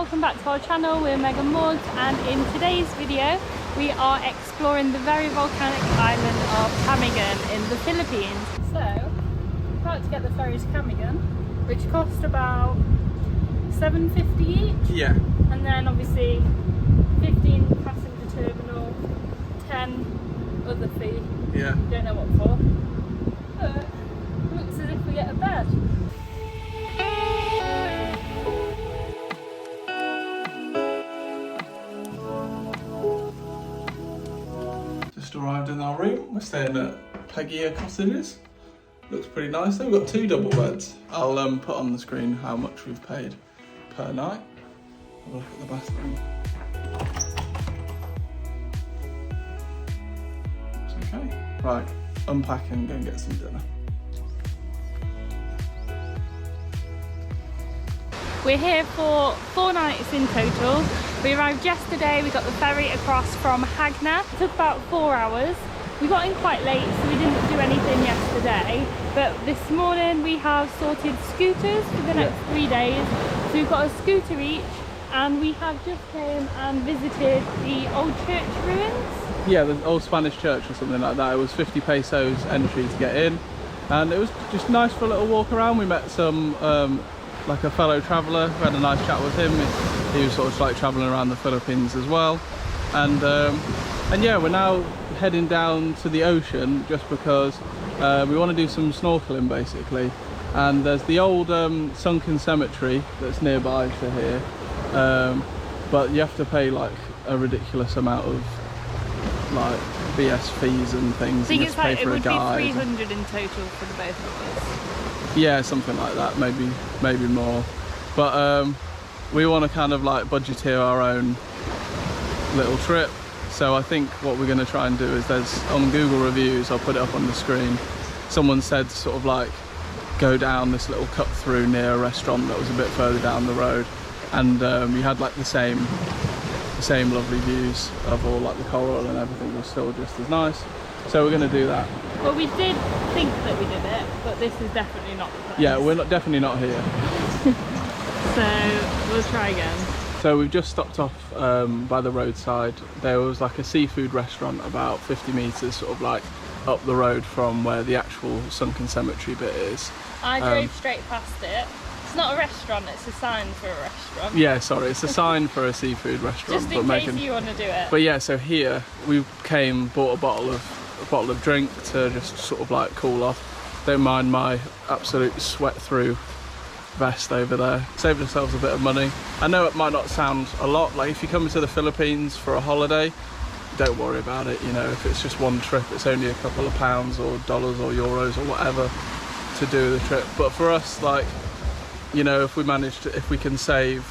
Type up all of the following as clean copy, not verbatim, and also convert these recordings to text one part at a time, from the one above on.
welcome back to our channel. We're Meg and Maud, and in today's video we are exploring the very volcanic island of Camiguin in the Philippines. So we're about to get the ferry to Camiguin, which cost about $7.50 each. Yeah. And then obviously 15 passenger terminal, 10 other fee. Yeah. Don't know what for. But looks as if we get a bed. Just arrived in our room. We're staying at Camiguin Cottages. Looks pretty nice. We've got 2 double beds. I'll put on the screen how much we've paid per night. Have a look at the bathroom. It's okay. Right, unpack and go and get some dinner. We're here for 4 nights in total. We arrived yesterday, we got the ferry across from Hagna. It took about 4 hours. We got in quite late, so we didn't do anything yesterday. But this morning we have sorted scooters for the next 3 days. So we've got a scooter each, and we have just came and visited the old church ruins. Yeah, the old Spanish church or something like that. It was 50 pesos entry to get in. And it was just nice for a little walk around. We met some like a fellow traveller. We had a nice chat with him. He was sort of like travelling around the Philippines as well. And yeah, we're now heading down to the ocean just because we want to do some snorkeling basically. And there's the old sunken cemetery that's nearby to here, but you have to pay like a ridiculous amount of like BS fees and things. I think you it's have to like pay it for would a guide. be 300 in total for the both of us. Yeah, something like that, maybe more. But we want to kind of like budgeteer our own little trip. So I think what we're going to try and do is there's on Google reviews, I'll put it up on the screen, someone said sort of like go down this little cut through near a restaurant that was a bit further down the road, and you had like the same lovely views of all like the coral, and everything was still just as nice. So we're going to do that. Well, we did think that we did it, but this is definitely not the place. Yeah, we're definitely not here. So we'll try again. So we've just stopped off by the roadside. There was like a seafood restaurant about 50 metres sort of like up the road from where the actual sunken cemetery bit is. I drove straight past it. It's not a restaurant, it's a sign for a restaurant. Yeah, sorry, it's a sign for a seafood restaurant. Just in case you want to do it. But yeah, so here we bought a bottle of drink to just sort of like cool off. Don't mind my absolute sweat through vest over there. Saved ourselves a bit of money. I know it might not sound a lot, like if you come to the Philippines for a holiday, don't worry about it, you know, if it's just one trip, it's only a couple of pounds or dollars or euros or whatever to do the trip. But for us, like, you know, if we can save,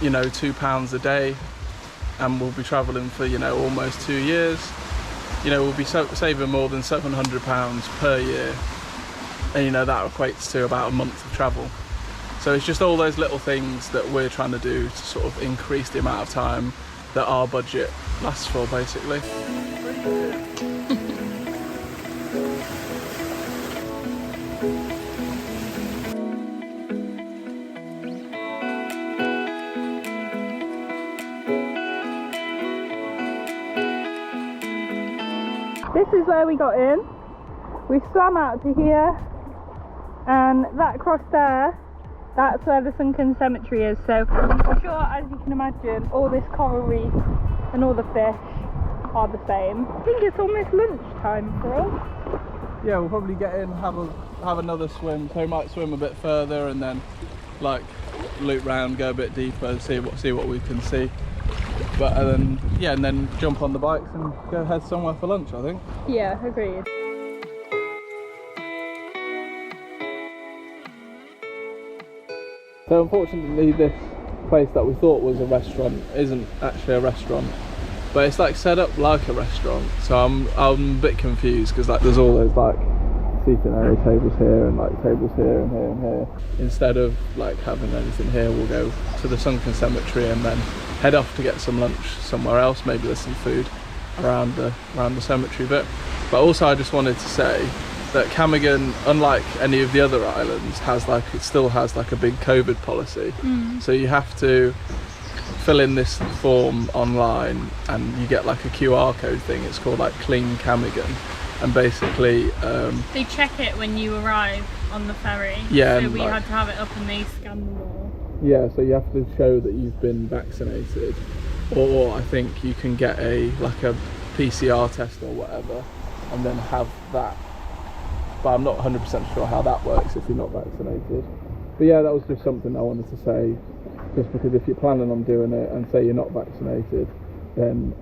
you know, £2 a day, and we'll be travelling for, you know, almost 2 years, you know, we'll be saving more than £700 per year, and you know that equates to about a month of travel. So it's just all those little things that we're trying to do to sort of increase the amount of time that our budget lasts for, basically. This is where we got in. We swam out to here, and that across there, that's where the sunken cemetery is. So I'm sure, as you can imagine, all this coral reef and all the fish are the same. I think it's almost lunchtime for us. Yeah, we'll probably get in, have another swim. So we might swim a bit further and then like loop round, go a bit deeper, see what we can see. But and then jump on the bikes and go head somewhere for lunch, I think. Yeah, agreed. So unfortunately this place that we thought was a restaurant isn't actually a restaurant, but it's like set up like a restaurant. So I'm a bit confused because like there's all those like seating area tables here and like tables here and here and here. Instead of like having anything here, we'll go to the sunken cemetery and then head off to get some lunch somewhere else. Maybe there's some food around the cemetery bit. But also I just wanted to say that Camiguin, unlike any of the other islands, still has like a big COVID policy. So you have to fill in this form online and you get like a QR code thing. It's called like Clean Camiguin, and basically they check it when you arrive on the ferry. Yeah, so we had to have it up and they scan them all. Yeah, so you have to show that you've been vaccinated, or I think you can get a PCR test or whatever and then have that, but I'm not 100% sure how that works if you're not vaccinated. But yeah, that was just something I wanted to say, just because if you're planning on doing it and say you're not vaccinated, then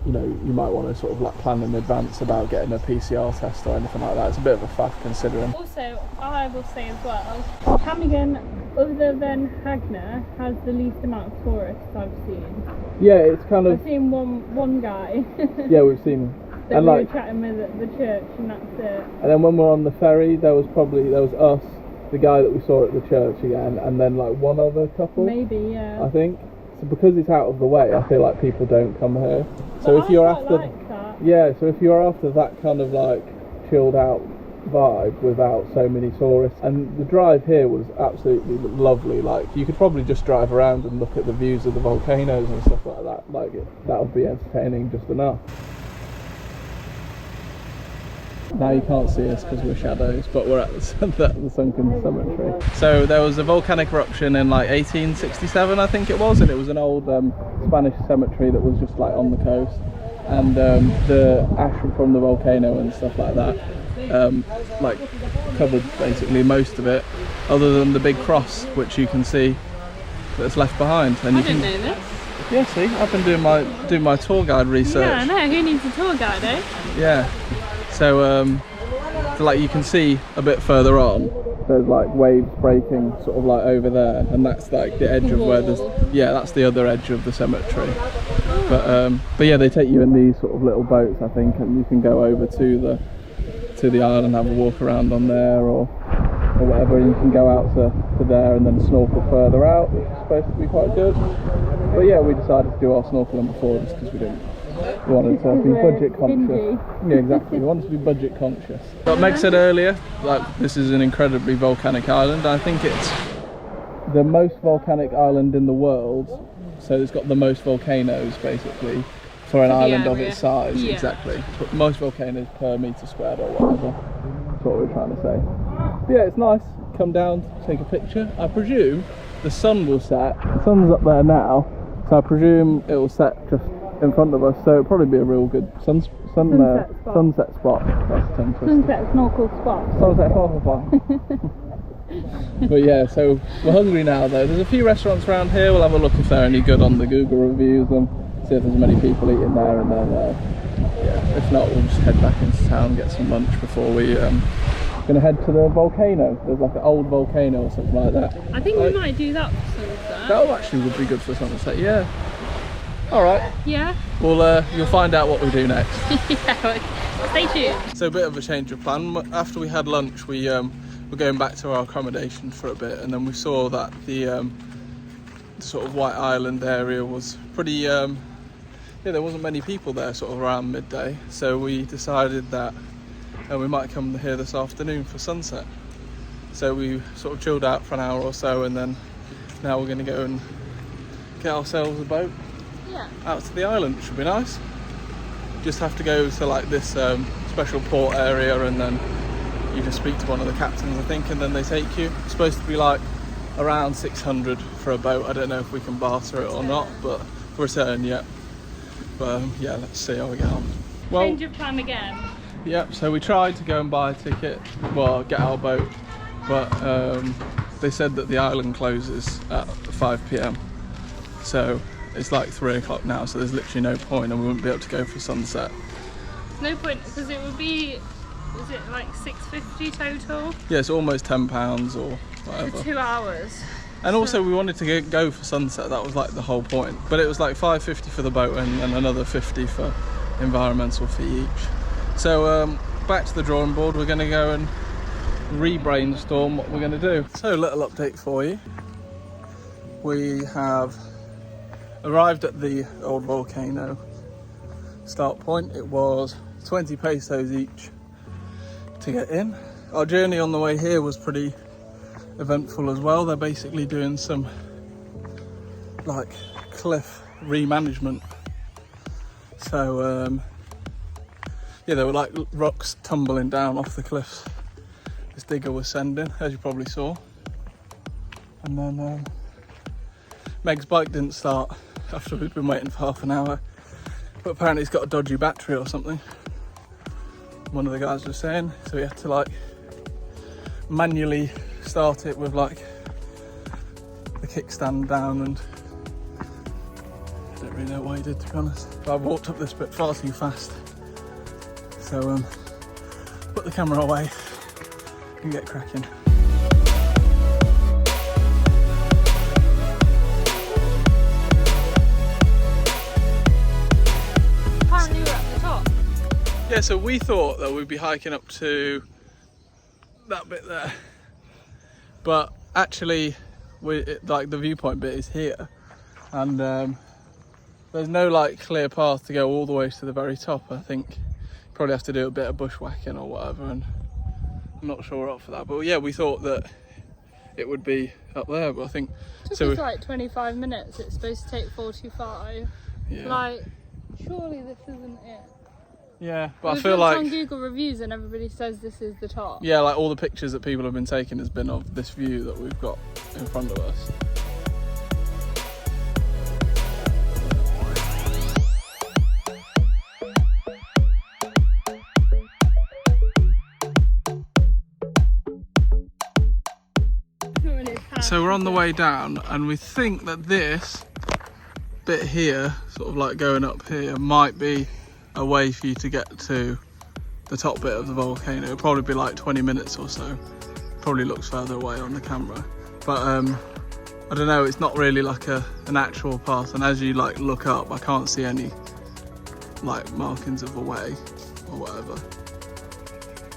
you know, you might want to sort of like plan in advance about getting a PCR test or anything like that. It's a bit of a faff considering. Also, I will say as well, Camiguin, other than Hagner, has the least amount of tourists I've seen. Yeah, it's kind of... I've seen one guy. Yeah, we've seen... that and we like, were chatting with at the church, and that's it. And then when we're on the ferry, there was us, the guy that we saw at the church again, and then like one other couple. Maybe, yeah. I think. So because it's out of the way, I feel like people don't come here. So But if you're I quite after, like that. yeah, so if you're after that kind of like chilled out vibe without so many tourists, and the drive here was absolutely lovely. Like you could probably just drive around and look at the views of the volcanoes and stuff like that. Like that would be entertaining just enough. Now you can't see us because we're shadows, but we're at the sunken cemetery. So there was a volcanic eruption in like 1867, I think it was, and it was an old Spanish cemetery that was just like on the coast, and the ash from the volcano and stuff like that like covered basically most of it, other than the big cross which you can see that's left behind. And I didn't know this. Yeah, see, I've been doing my tour guide research. Yeah, I know. Who needs a tour guide, eh? Yeah. So like you can see a bit further on, there's like waves breaking sort of like over there, and that's like the edge of where there's, yeah, that's the other edge of the cemetery. But yeah, they take you in these sort of little boats, I think, and you can go over to the island and have a walk around on there or whatever, and you can go out to there and then snorkel further out, which is supposed to be quite good. But yeah, we decided to do our snorkeling before just because we wanted to be budget conscious. Yeah, exactly. We wanted to be budget conscious. But Meg said earlier, like, this is an incredibly volcanic island. I think it's the most volcanic island in the world. So it's got the most volcanoes, basically, for an island of its size. Yeah. Exactly. But most volcanoes per metre squared or whatever. That's what we're trying to say. But yeah, it's nice. Come down, take a picture. I presume the sun will set. The sun's up there now, so I presume it will set just in front of us, so it'll probably be a real good sunset spot. That's sunset snorkel spot. Sunset snorkel spot. But yeah, so we're hungry now though. There's a few restaurants around here. We'll have a look if they're any good on the Google reviews and see if there's many people eating there, and then yeah, if not, we'll just head back into town, get some lunch before we gonna head to the volcano. There's like an old volcano or something like that. I think we might do that for sunset. That actually would be good for sunset, yeah. Alright. Yeah. Well, you'll find out what we do next. Yeah, stay tuned. So a bit of a change of plan. After we had lunch, we were going back to our accommodation for a bit, and then we saw that the sort of White Island area was pretty, yeah, there wasn't many people there sort of around midday. So we decided that we might come here this afternoon for sunset. So we sort of chilled out for an hour or so, and then now we're going to go and get ourselves a boat. Yeah. Out to the island, which should be nice. Just have to go to like this special port area, and then you just speak to one of the captains, I think, and then they take you. It's supposed to be like around 600 for a boat. I don't know if we can barter it or not, but for return, yeah. But yeah, let's see how we get on. Well, change of plan again. Yep, so we tried to go and buy a ticket, well, get our boat, but they said that the island closes at 5 PM. So it's like 3 o'clock now, so there's literally no point, and we wouldn't be able to go for sunset. No point, because it would be, is it like $6.50 total? Yeah, it's almost £10 or whatever. For 2 hours. And also we wanted to go for sunset, that was like the whole point. But it was like $5.50 for the boat and another $50 for environmental fee each. So back to the drawing board, we're going to go and re-brainstorm what we're going to do. So a little update for you. We have arrived at the old volcano start point. It was 20 pesos each to get in. Our journey on the way here was pretty eventful as well. They're basically doing some like cliff remanagement. So yeah, there were like rocks tumbling down off the cliffs this digger was sending, as you probably saw. And then Meg's bike didn't start after we'd been waiting for half an hour, but apparently it's got a dodgy battery or something, one of the guys was saying, so we had to like manually start it with like the kickstand down, and I don't really know why he did, to be honest, but I walked up this bit far too fast, so put the camera away and get cracking. Apparently we're at the top. Yeah, so we thought that we'd be hiking up to that bit there, but actually like the viewpoint bit is here, and there's no like clear path to go all the way to the very top. I think you probably have to do a bit of bushwhacking or whatever, and I'm not sure we're up for that, but yeah, we thought that it would be up there, but I think it took us like 25 minutes. It's supposed to take 45. Yeah. Like, surely this isn't it. Yeah, but We've I feel looked like on Google reviews and everybody says this is the top. yeah, like all the pictures that people have been taking has been of this view that we've got in front of us. So we're on the way down, and we think that this bit here, sort of like going up here, might be a way for you to get to the top bit of the volcano. It'll probably be like 20 minutes or so. Probably looks further away on the camera, but I don't know, it's not really like an actual path, and as you like look up, I can't see any like markings of a way or whatever.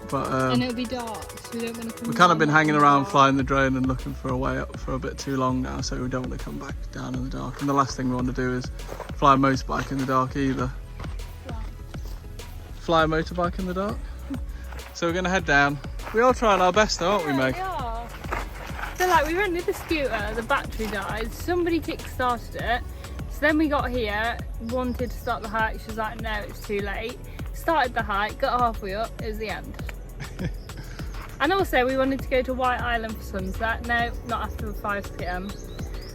But and it'll be dark, so we don't want to come. we've kind of been hanging around dark. flying the drone and looking for a way up for a bit too long now, so we don't want to come back down in the dark. And the last thing we want to do is fly a motorbike in the dark either. Fly a motorbike in the dark. So we're going to head down. We are trying our best though, aren't we, Meg? We are. So like we rented the scooter, the battery died, somebody kick-started it. So then we got here, wanted to start the hike, she was like, no, it's too late. Started the hike, got halfway up, it was the end. And also we wanted to go to White Island for sunset. No, not after 5 PM.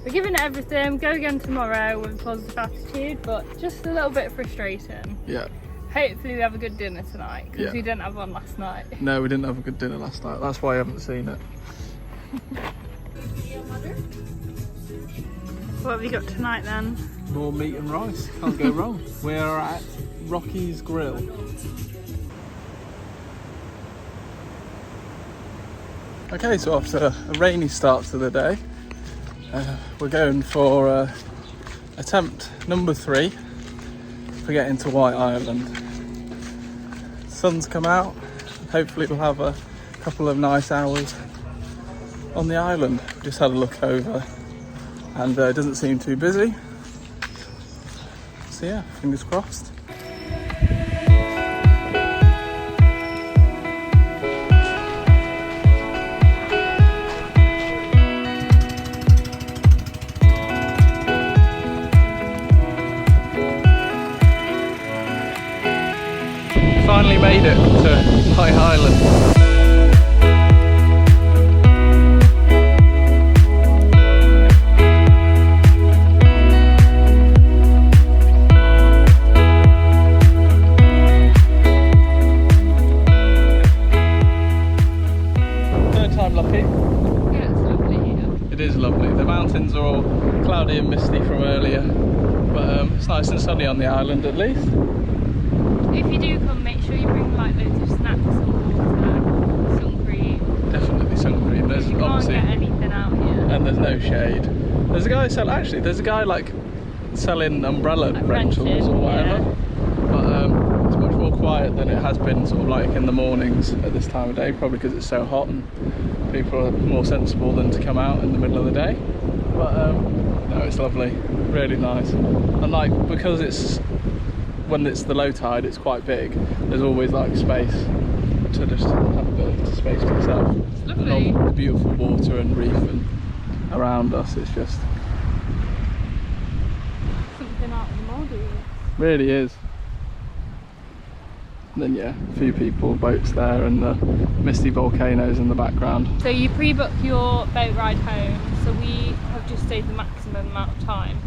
We're giving it everything, go again tomorrow with a positive attitude, but just a little bit frustrating. Yeah. Hopefully we have a good dinner tonight, because Yeah. we didn't have one last night. No, we didn't have a good dinner last night. That's why I haven't seen it. What have you got tonight then? More meat and rice. Can't go wrong. We're at Rocky's Grill. Okay, so after a rainy start to the day, we're going for attempt number 3 for getting to White Island. Sun's come out, hopefully we'll have a couple of nice hours on the island. Just had a look over, and it doesn't seem too busy, so yeah, fingers crossed. Finally made it to White Island. Third time lucky. Yeah, it's lovely here. It is lovely. The mountains are all cloudy and misty from earlier, but it's nice and sunny on the island at least. If you do come, make sure you bring like loads of snacks and water, sun cream. Definitely sun cream. There's You can't obviously, get anything out here. and there's no shade. There's a guy there's a guy like selling umbrella Like rentals rented, or whatever. yeah. But it's much more quiet than it has been sort of like in the mornings at this time of day, probably because it's so hot and people are more sensible than to come out in the middle of the day. But no, it's lovely, really nice. And like, because when it's the low tide, it's quite big. There's always like space to just have a bit of space to yourself. It's lovely. And all the beautiful water and reef and around us. It's just cloudy. Really is. And then yeah, a few people, boats there, and the misty volcanoes in the background. So you pre-book your boat ride home, so we have just stayed the maximum amount of time.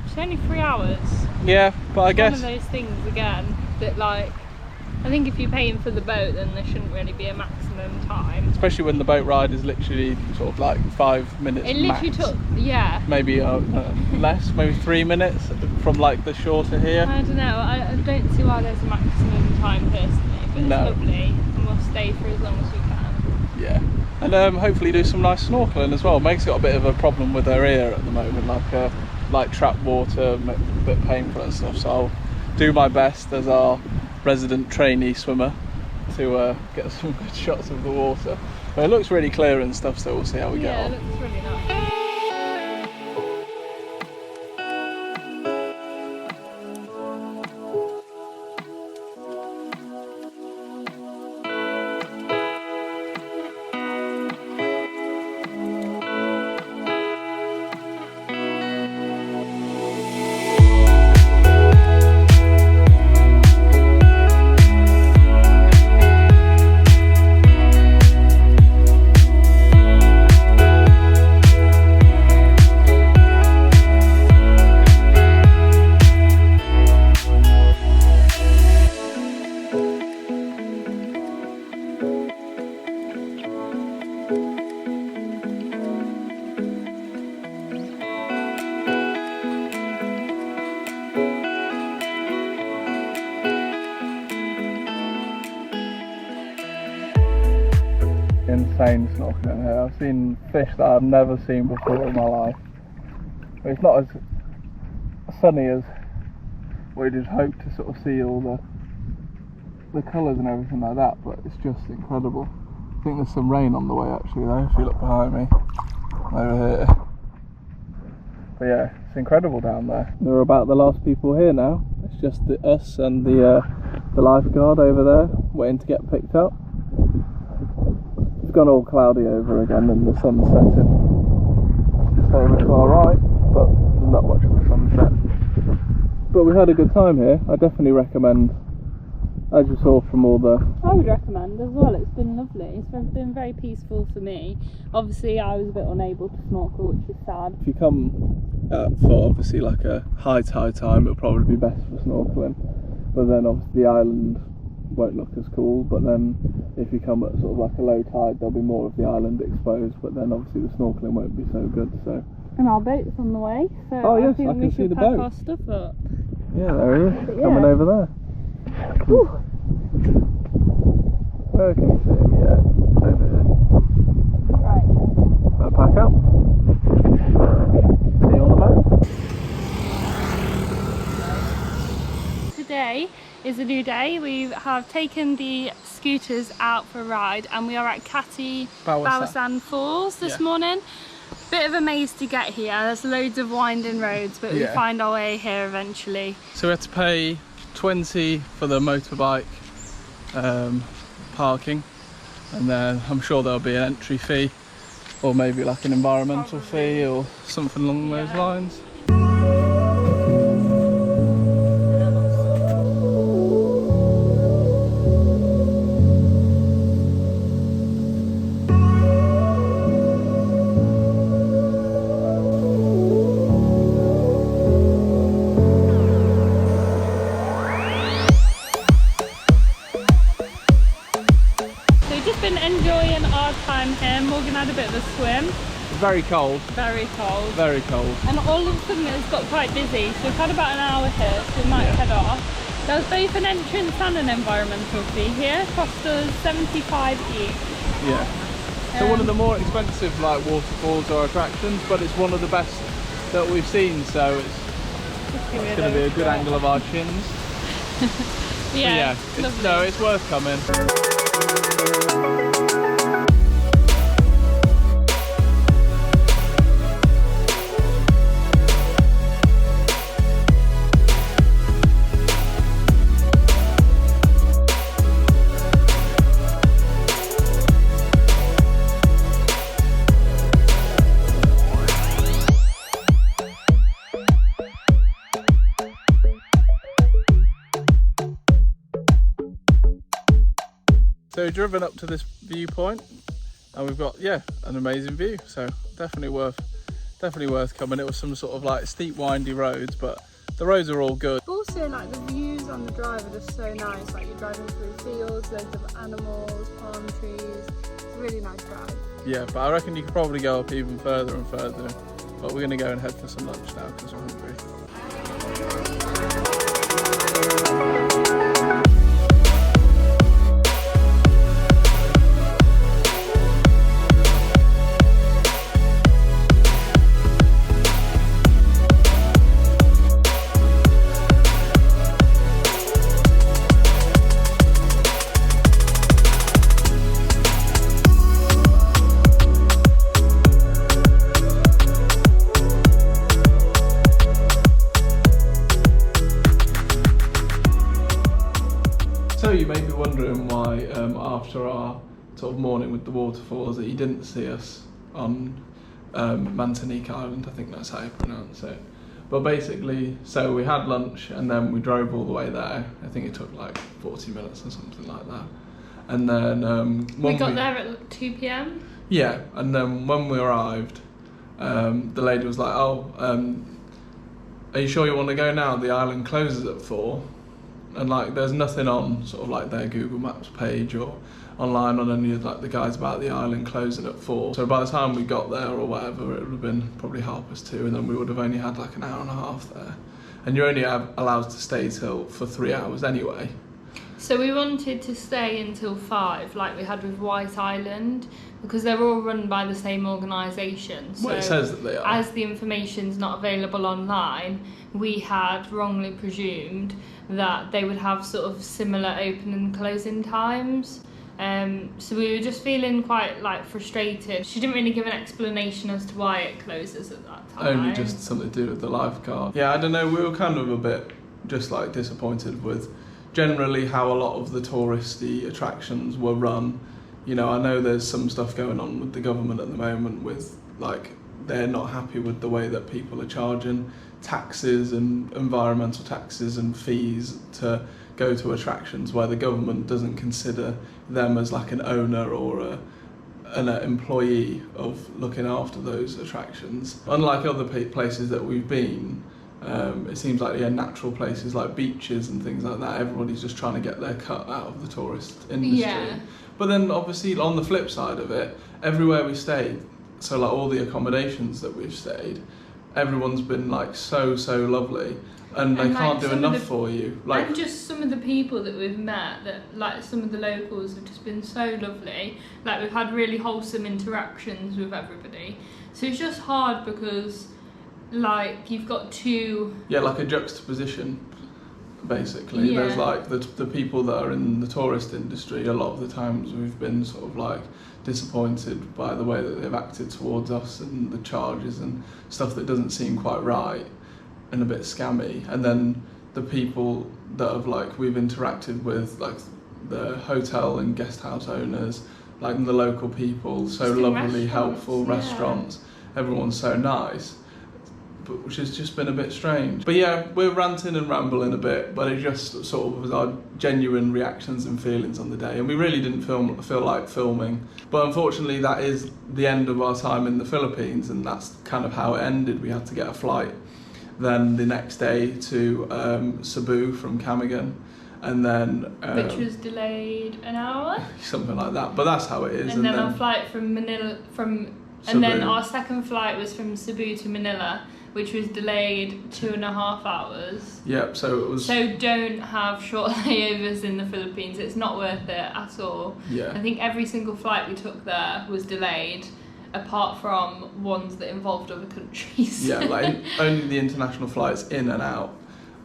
It's only 3 hours. Yeah, but I guess one of those things again that, like, I think if you're paying for the boat, then there shouldn't really be a maximum time. especially when the boat ride is literally sort of like 5 minutes It literally max. took, yeah. Maybe less, maybe 3 minutes from like the shore to here. I don't know, I don't see why there's a maximum time personally, but it's No. lovely and we'll stay for as long as we can. Yeah, and hopefully do some nice snorkeling as well. Meg's got a bit of a problem with her ear at the moment, like trap water, a bit painful and stuff, so I'll do my best as our resident trainee swimmer to get some good shots of the water. But it looks really clear and stuff, so we'll see how we get on. Yeah, it looks really nice. Insane snorkeling here. I've seen fish that I've never seen before in my life. It's not as sunny as we just hope to sort of see all the colours and everything like that, but it's just incredible. I think there's some rain on the way actually though, if you look behind me, over here. But yeah, it's incredible down there. We're about the last people here now. It's just us and the lifeguard over there waiting to get picked up. It's gone all cloudy over again and the sun's setting just over to our right, but not much of a sunset. But we had a good time here. I definitely recommend, as you saw from all the... I would recommend as well, it's been lovely. It's been very peaceful for me. Obviously I was a bit unable to snorkel, which is sad. If you come for obviously like a high tide time, it'll probably be best for snorkeling. But then obviously the island won't look as cool, but then if you come at sort of like a low tide, there'll be more of the island exposed, but then obviously the snorkeling won't be so good. So And our boat's on the way, so oh yes, I think I we can should see the pack boat. our stuff up. Yeah, there he is, But yeah. coming over there. Whew. Where can you see him? Yeah, over here. Right. Better pack up. See you on the boat. Today is a new day. We have taken the scooters out for a ride and we are at Bawasan Falls this morning. Bit of a maze to get here. There's loads of winding roads, but we find our way here eventually. So we had to pay 20 for the motorbike parking, and then I'm sure there'll be an entry fee or maybe like an environmental fee or something along those lines. Enjoying our time here. Morgan had a bit of a swim. Very cold. Very cold. Very cold. And all of a sudden it's got quite busy, so we've had about an hour here, so we might head off. There was both an entrance and an environmental fee here. Cost us 75 each. Yeah. So one of the more expensive like waterfalls or attractions, but it's one of the best that we've seen, so it's going to be a good angle of our chins. Yeah, it's worth coming. So we've driven up to this viewpoint and we've got, yeah, an amazing view. So definitely worth coming. It was some sort of like steep, windy roads, but the roads are all good. Also, like the views on the drive are just so nice. Like you're driving through fields, loads of animals, palm trees. It's a really nice drive. Yeah, but I reckon you could probably go up even further and further. But we're gonna go and head for some lunch now because we're hungry. So you may be wondering why after our sort of morning with the waterfalls that you didn't see us on Mantinique Island, I think that's how you pronounce it. But basically, so we had lunch and then we drove all the way there. I think it took like 40 minutes or something like that. And then we got there at 2 p.m. Yeah, and then when we arrived, the lady was like, "Oh, are you sure you want to go now? The island closes at 4." And like, there's nothing on sort of like their Google Maps page or online on any of like the guides about the island closing at 4. So by the time we got there or whatever, it would have been probably 2:30, and then we would have only had like an hour and a half there. And you're only allowed to stay for 3 hours anyway. So we wanted to stay until 5, like we had with White Island, because they're all run by the same organisation. So well, it says that they are. As the information's not available online, we had wrongly presumed that they would have sort of similar open and closing times. So we were just feeling quite like frustrated. She didn't really give an explanation as to why it closes at that time. Only just something to do with the lifeguard. Yeah, I don't know, we were kind of a bit just like disappointed with generally how a lot of the touristy attractions were run. You know, I know there's some stuff going on with the government at the moment with like, they're not happy with the way that people are charging taxes and environmental taxes and fees to go to attractions where the government doesn't consider them as like an owner or an employee of looking after those attractions. Unlike other places that we've been, it seems like natural places like beaches and things like that, everybody's just trying to get their cut out of the tourist industry. Yeah. But then obviously on the flip side of it, everywhere we stayed, so like all the accommodations that we've stayed, everyone's been like so lovely, and they can't do enough for you. Like, and just some of the people that we've met, that like some of the locals have just been so lovely. Like we've had really wholesome interactions with everybody. So it's just hard because like you've got two... Yeah, like a juxtaposition, basically. Yeah. There's like the people that are in the tourist industry, a lot of the times we've been sort of like disappointed by the way that they've acted towards us and the charges and stuff that doesn't seem quite right and a bit scammy. And then the people that have like we've interacted with, like the hotel and guest house owners, like the local people, so lovely, helpful, restaurants, everyone's so nice. But which has just been a bit strange. But yeah, we're ranting and rambling a bit, but it just sort of was our genuine reactions and feelings on the day, and we really didn't feel like filming. But unfortunately that is the end of our time in the Philippines, and that's kind of how it ended. We had to get a flight then the next day to Cebu from Camiguin, and then which was delayed an hour, something like that, but that's how it is. And then our flight from Manila and then our second flight was from Cebu to Manila, which was delayed 2.5 hours. Yep, so it was... So don't have short layovers in the Philippines, it's not worth it at all. Yeah. I think every single flight we took there was delayed, apart from ones that involved other countries. Yeah, like only the international flights in and out.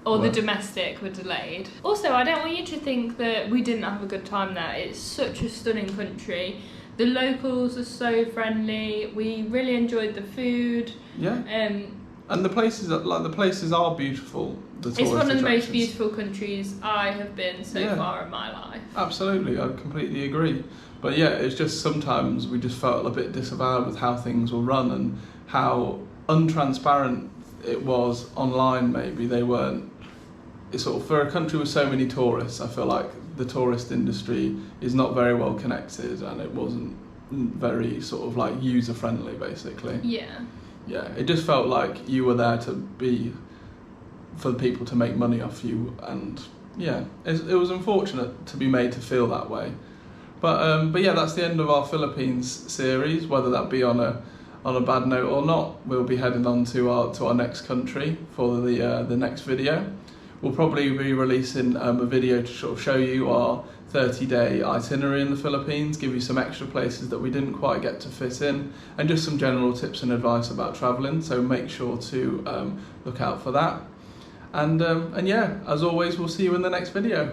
Or the domestic were delayed. Also, I don't want you to think that we didn't have a good time there. It's such a stunning country. The locals are so friendly. We really enjoyed the food. Yeah. And the places are beautiful. It's one of the most beautiful countries I have been so far in my life. Absolutely, I completely agree. But yeah, it's just sometimes we just felt a bit disavowed with how things were run and how untransparent it was online. Maybe they weren't it's sort of, for a country with so many tourists, I feel like the tourist industry is not very well connected, and it wasn't very sort of like user friendly, basically. Yeah, it just felt like you were there to be, for the people to make money off you, and yeah, it was unfortunate to be made to feel that way. But yeah, that's the end of our Philippines series. Whether that be on a bad note or not, we'll be heading on to our next country for the next video. We'll probably be releasing a video to sort of show you our 30-day itinerary in the Philippines, give you some extra places that we didn't quite get to fit in, and just some general tips and advice about travelling. So make sure to look out for that. And yeah, as always, we'll see you in the next video.